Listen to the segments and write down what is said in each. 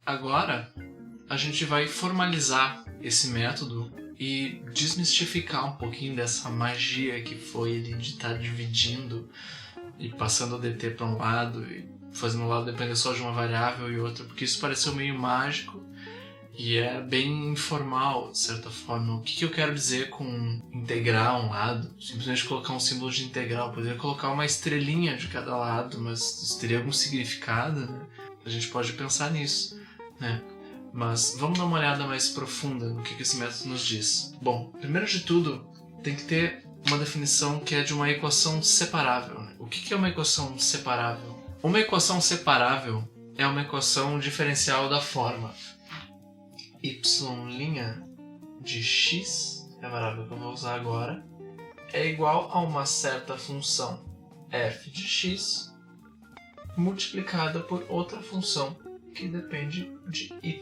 Agora, a gente vai formalizar esse método e desmistificar um pouquinho dessa magia que foi ele de estar dividindo e passando o dt para um lado e fazendo o lado depender só de uma variável e outra, porque isso pareceu meio mágico e é bem informal, de certa forma. O que eu quero dizer com integrar um lado? Simplesmente colocar um símbolo de integral. Eu poderia colocar uma estrelinha de cada lado, mas isso teria algum significado, né? A gente pode pensar nisso, né? Mas vamos dar uma olhada mais profunda no que esse método nos diz. Bom, primeiro de tudo, tem que ter uma definição que é de uma equação separável, né? O que é uma equação separável? Uma equação separável é uma equação diferencial da forma y' de x, é a variável que eu vou usar agora, é igual a uma certa função f de x multiplicada por outra função que depende de y,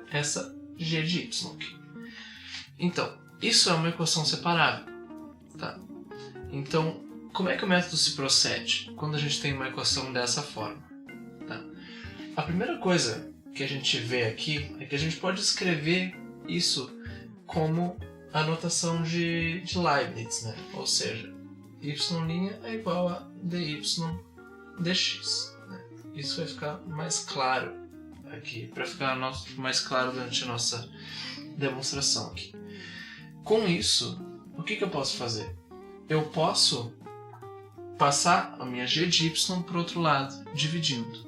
essa g de y aqui. Então, isso é uma equação separável, tá? Então, como é que o método se procede quando a gente tem uma equação dessa forma? Tá? A primeira coisa que a gente vê aqui é que a gente pode escrever isso como a notação de Leibniz, né? Ou seja, y' é igual a dy dx. Né? Isso vai ficar mais claro aqui, para ficar mais claro durante a nossa demonstração aqui. Com isso, o que eu posso fazer? Eu posso passar a minha g de y para o outro lado, dividindo.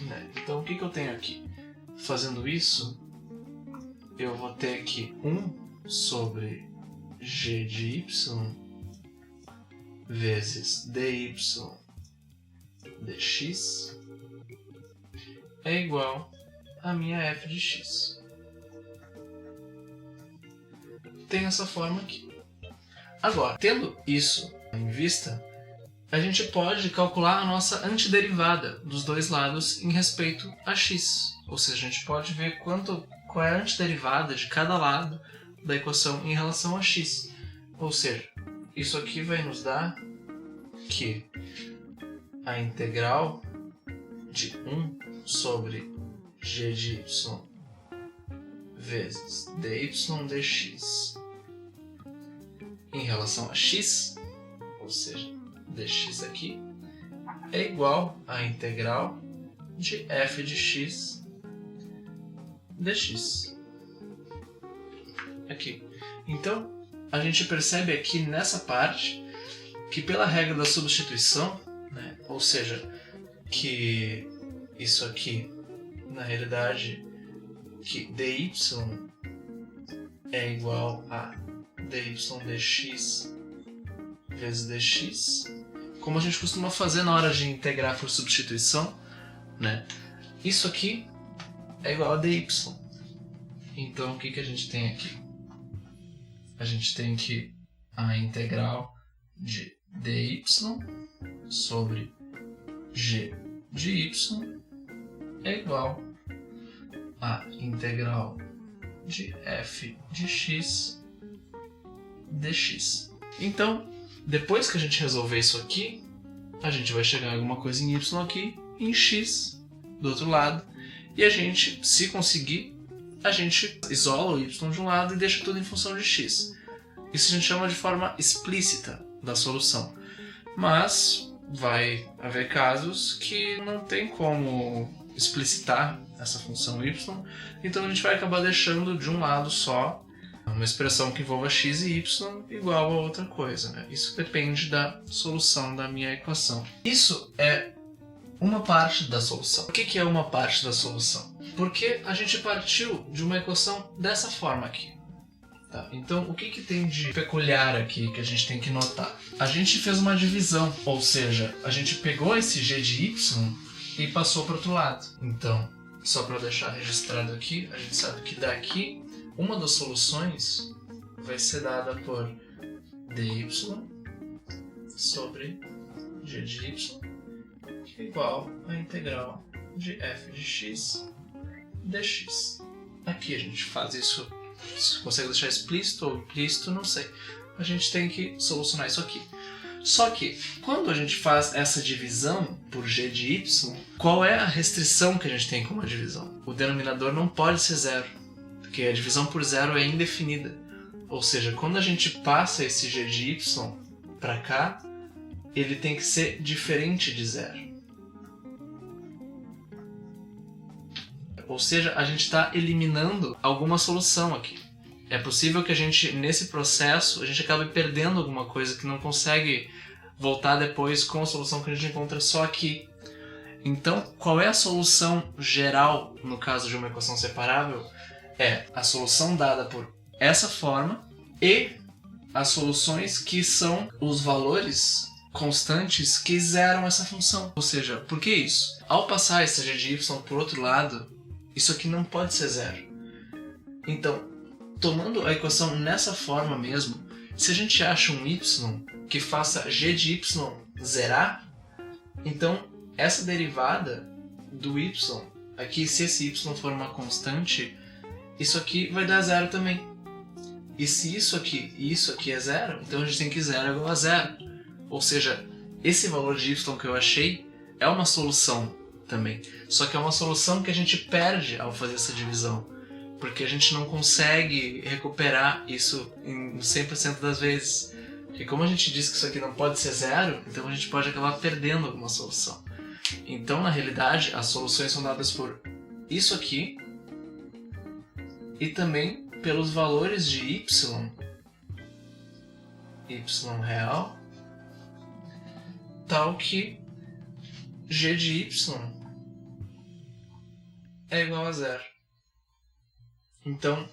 Né? Então, o que eu tenho aqui? Fazendo isso, eu vou ter aqui 1 sobre g de y vezes dy dx é igual a minha f de x. Tem essa forma aqui. Agora, tendo isso em vista, a gente pode calcular a nossa antiderivada dos dois lados em respeito a x. Ou seja, a gente pode ver qual é a antiderivada de cada lado da equação em relação a x. Ou seja, isso aqui vai nos dar que a integral de 1 sobre g de y vezes dy dx em relação a x, ou seja, dx aqui, é igual à integral de f de x dx. Aqui. Então, a gente percebe aqui nessa parte que pela regra da substituição, né, ou seja, que isso aqui, na realidade, que dy é igual a dy dx vezes dx, como a gente costuma fazer na hora de integrar por substituição, né? Isso aqui é igual a dy. Então, o que a gente tem aqui? A gente tem que a integral de dy sobre g de y é igual a integral de f de x dx. Então, depois que a gente resolver isso aqui, a gente vai chegar a alguma coisa em y aqui, em x do outro lado, e a gente, se conseguir, a gente isola o y de um lado e deixa tudo em função de x. Isso a gente chama de forma explícita da solução. Mas vai haver casos que não tem como explicitar essa função y, então a gente vai acabar deixando de um lado só uma expressão que envolva x e y igual a outra coisa, né? Isso depende da solução da minha equação. Isso é uma parte da solução. O que é uma parte da solução? Porque a gente partiu de uma equação dessa forma aqui. Tá? Então, o que tem de peculiar aqui que a gente tem que notar? A gente fez uma divisão, ou seja, a gente pegou esse g de y e passou para o outro lado. Então, só para deixar registrado aqui, a gente sabe que daqui uma das soluções vai ser dada por dy sobre g de y, que é igual à integral de f de x dx. Aqui a gente faz isso, se consegue deixar explícito ou implícito, não sei. A gente tem que solucionar isso aqui. Só que, quando a gente faz essa divisão por g de y, qual é a restrição que a gente tem com uma divisão? O denominador não pode ser zero, porque a divisão por zero é indefinida. Ou seja, quando a gente passa esse g de y para cá, ele tem que ser diferente de zero. Ou seja, a gente está eliminando alguma solução aqui. É possível que a gente, nesse processo, a gente acabe perdendo alguma coisa que não consegue voltar depois com a solução que a gente encontra só aqui. Então, qual é a solução geral, no caso de uma equação separável? É a solução dada por essa forma e as soluções que são os valores constantes que zeram essa função. Ou seja, por que isso? Ao passar esse g de y por outro lado, isso aqui não pode ser zero. Então, tomando a equação nessa forma mesmo, se a gente acha um y que faça g de y zerar, então essa derivada do y, aqui se esse y for uma constante, isso aqui vai dar zero também. E se isso aqui e isso aqui é zero, então a gente tem que zero é igual a zero. Ou seja, esse valor de y que eu achei é uma solução também. Só que é uma solução que a gente perde ao fazer essa divisão, porque a gente não consegue recuperar isso em 100% das vezes. Porque como a gente disse que isso aqui não pode ser zero, então a gente pode acabar perdendo alguma solução. Então, na realidade, as soluções são dadas por isso aqui e também pelos valores de y real, tal que g de y é igual a zero. Então,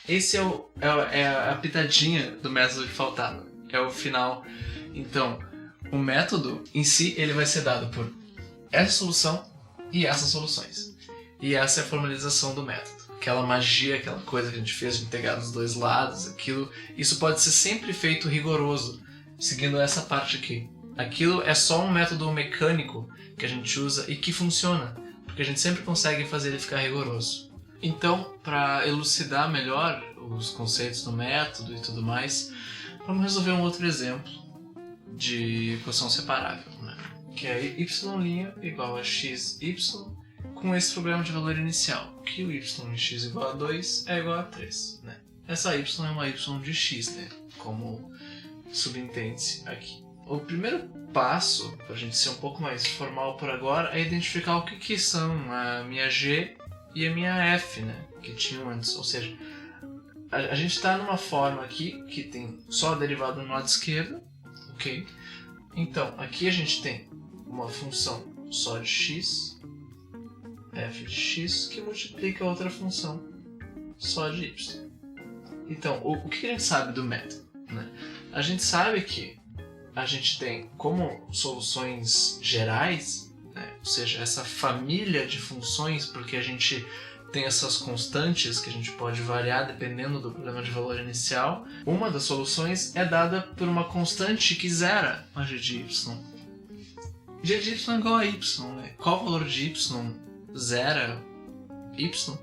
esse é a pitadinha do método que faltava. É o final. Então, o método em si ele vai ser dado por essa solução e essas soluções. E essa é a formalização do método. Aquela magia, aquela coisa que a gente fez de integrar dos dois lados, aquilo, isso pode ser sempre feito rigoroso, seguindo essa parte aqui. Aquilo é só um método mecânico que a gente usa e que funciona, porque a gente sempre consegue fazer ele ficar rigoroso. Então, para elucidar melhor os conceitos do método e tudo mais, vamos resolver um outro exemplo de equação separável, né? Que é y' igual a xy com esse problema de valor inicial, que o y em x igual a 2 é igual a 3. Né? Essa y é uma y de x, né? Como subentende-se aqui. O primeiro passo, para a gente ser um pouco mais formal por agora, é identificar o que são a minha g e a minha f, né? Que tinham antes. Ou seja, a gente está numa forma aqui que tem só a derivada no lado esquerdo, ok? Então, aqui a gente tem uma função só de x, f de x, que multiplica outra função só de y. Então, o que a gente sabe do método? Né? A gente sabe que a gente tem como soluções gerais, né? Ou seja, essa família de funções, porque a gente tem essas constantes que a gente pode variar dependendo do problema de valor inicial. Uma das soluções é dada por uma constante que zera a g de y. G de y é igual a y, né? Qual o valor de y zera y?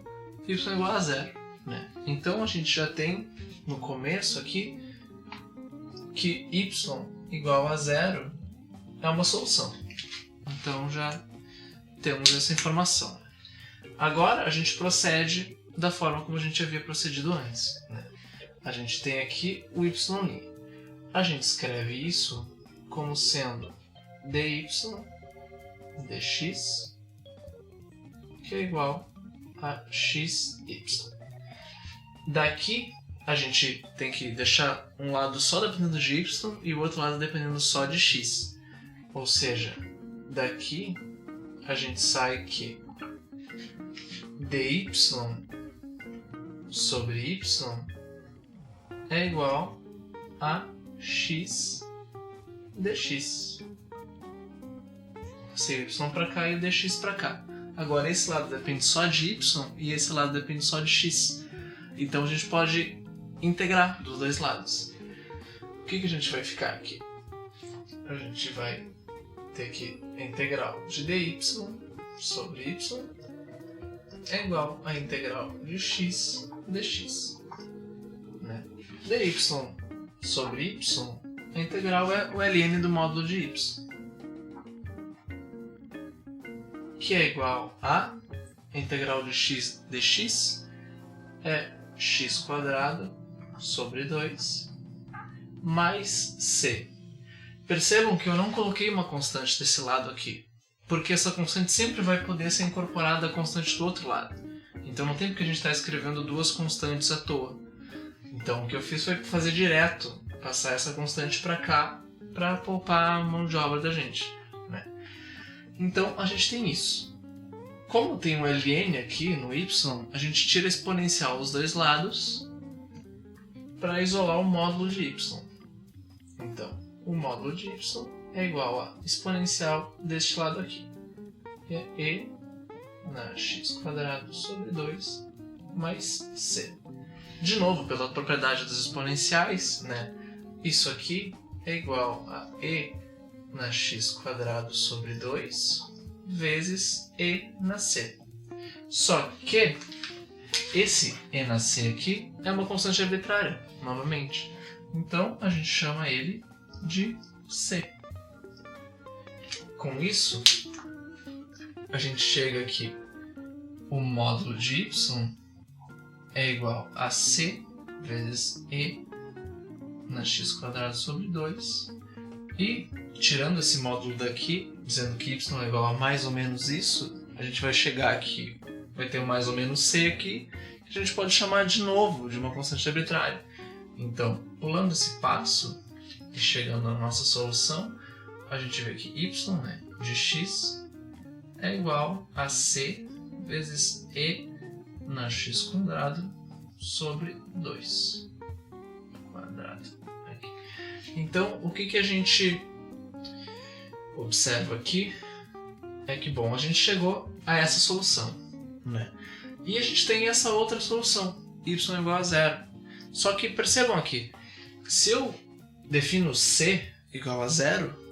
Y é igual a zero, né? Então a gente já tem no começo aqui que y igual a zero é uma solução. Então já temos essa informação. Agora a gente procede da forma como a gente havia procedido antes, né? A gente tem aqui o y'. A gente escreve isso como sendo dy dx, que é igual a xy. Daqui a gente tem que deixar um lado só dependendo de y e o outro lado dependendo só de x. Ou seja, daqui a gente sai que dy sobre y é igual a x dx. Passei o y para cá e o dx para cá. Agora esse lado depende só de y e esse lado depende só de x. Então a gente pode integrar dos dois lados. O que a gente vai ficar aqui? A gente vai ter que a integral de dy sobre y é igual a integral de x dx. Né? Dy sobre y A integral é o ln do módulo de y, que é igual a integral de x dx é x² sobre 2 mais c. Percebam que eu não coloquei uma constante desse lado aqui, porque essa constante sempre vai poder ser incorporada à constante do outro lado. Então não tem porque a gente estar escrevendo duas constantes à toa. Então o que eu fiz foi fazer direto, passar essa constante para cá, para poupar a mão de obra da gente, né? Então a gente tem isso. Como tem um ln aqui no y, a gente tira a exponencial dos dois lados para isolar o módulo de y. Então, o módulo de y é igual a exponencial deste lado aqui, que é e na x² sobre 2 mais c. De novo, pela propriedade dos exponenciais, né, isso aqui é igual a e na x² sobre 2 vezes e na c. Só que esse e na c aqui é uma constante arbitrária, novamente. Então a gente chama ele de c. Com isso, a gente chega aqui, o módulo de y é igual a c vezes e na x² sobre 2. E, tirando esse módulo daqui, dizendo que y é igual a mais ou menos isso, a gente vai chegar aqui, vai ter mais ou menos c aqui, que a gente pode chamar de novo de uma constante arbitrária. Então, pulando esse passo e chegando na nossa solução, a gente vê que y, né, de x é igual a c vezes e na x² sobre 2 quadrado. Aqui. Então, o que a gente observa aqui é que, bom, a gente chegou a essa solução, né? E a gente tem essa outra solução, y é igual a 0. Só que percebam aqui, se eu defino c igual a 0,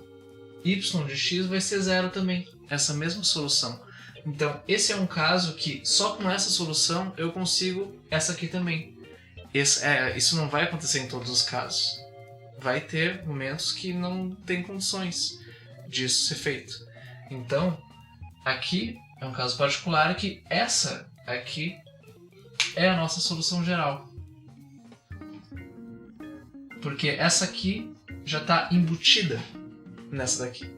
y de x vai ser 0 também, essa mesma solução. Então, esse é um caso que só com essa solução eu consigo essa aqui também. Isso não vai acontecer em todos os casos. Vai ter momentos que não tem condições disso ser feito. Então, aqui é um caso particular que essa aqui é a nossa solução geral. Porque essa aqui já está embutida nessa daqui.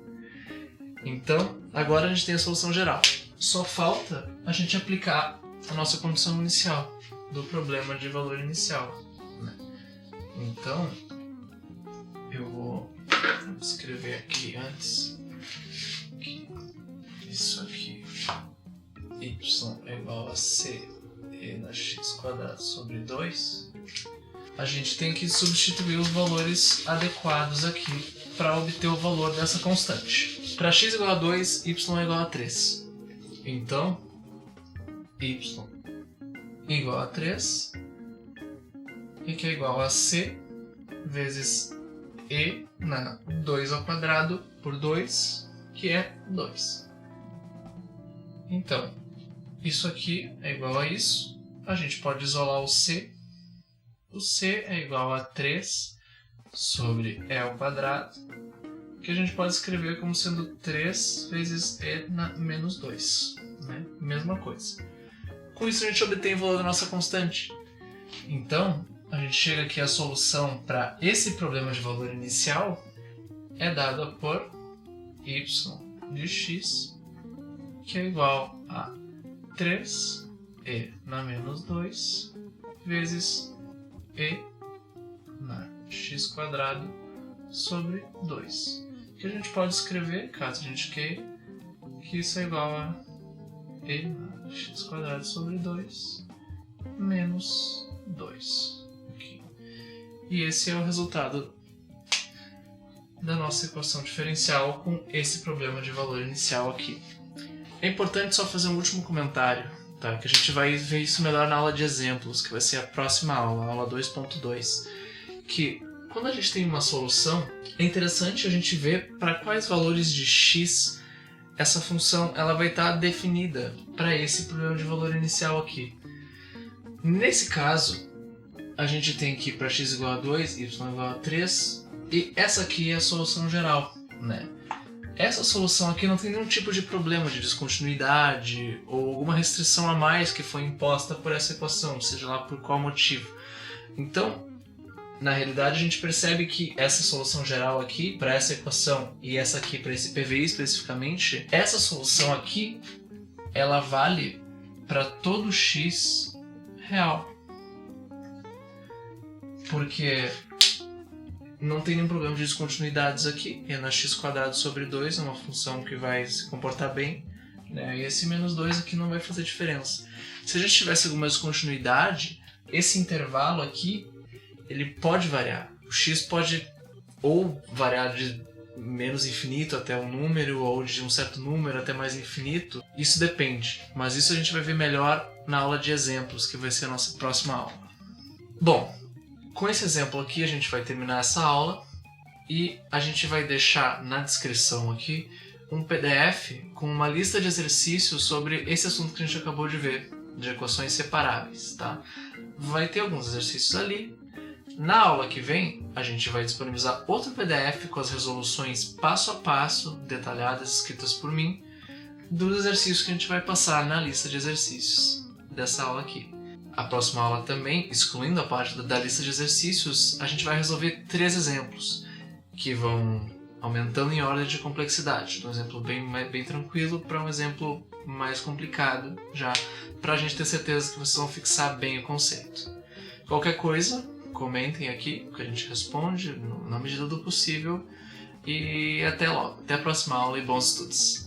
Então, agora a gente tem a solução geral. Só falta a gente aplicar a nossa condição inicial do problema de valor inicial, né? Então, eu vou escrever aqui antes que isso aqui, y é igual a c e na x² sobre 2. A gente tem que substituir os valores adequados aqui para obter o valor dessa constante. Para x igual a 2, y é igual a 3. Então, y igual a 3, e que é igual a c vezes e na 2² por 2, que é 2. Então, isso aqui é igual a isso. A gente pode isolar o c. O c é igual a 3 sobre e², que a gente pode escrever como sendo 3 vezes e na menos 2. Né? Mesma coisa. Com isso a gente obtém o valor da nossa constante. Então, a gente chega aqui a solução para esse problema de valor inicial é dada por y de x, que é igual a 3e na menos 2 vezes e na x² sobre 2. Que a gente pode escrever, caso a gente queira, que isso é igual a e na x² sobre 2 menos 2. Aqui. E esse é o resultado da nossa equação diferencial com esse problema de valor inicial aqui. É importante só fazer um último comentário, tá? Que a gente vai ver isso melhor na aula de exemplos, que vai ser a próxima aula, a aula 2.2. Que quando a gente tem uma solução, é interessante a gente ver para quais valores de x essa função ela vai estar definida para esse problema de valor inicial aqui. Nesse caso, a gente tem que para x igual a 2, y igual a 3, E essa aqui é a solução geral, né? Essa solução aqui não tem nenhum tipo de problema de descontinuidade ou alguma restrição a mais que foi imposta por essa equação, seja lá por qual motivo. Então, na realidade, a gente percebe que essa solução geral aqui para essa equação e essa aqui para esse PVI especificamente, essa solução aqui, ela vale para todo x real. Porque não tem nenhum problema de descontinuidades aqui. É na x² sobre 2, é uma função que vai se comportar bem, né? E esse menos 2 aqui não vai fazer diferença. Se a gente tivesse alguma descontinuidade, esse intervalo aqui, ele pode variar. O x pode ou variar de menos infinito até um número, ou de um certo número até mais infinito. Isso depende, mas isso a gente vai ver melhor na aula de exemplos, que vai ser a nossa próxima aula. Bom, com esse exemplo aqui a gente vai terminar essa aula e a gente vai deixar na descrição aqui um PDF com uma lista de exercícios sobre esse assunto que a gente acabou de ver, de equações separáveis, tá? Vai ter alguns exercícios ali. Na aula que vem, a gente vai disponibilizar outro PDF com as resoluções passo a passo, detalhadas, escritas por mim, dos exercícios que a gente vai passar na lista de exercícios dessa aula aqui. A próxima aula também, excluindo a parte da lista de exercícios, a gente vai resolver 3 exemplos, que vão aumentando em ordem de complexidade. Um exemplo bem tranquilo para um exemplo mais complicado, já para a gente ter certeza que vocês vão fixar bem o conceito. Qualquer coisa, comentem aqui, que a gente responde na medida do possível. E até logo. Até a próxima aula e bons estudos!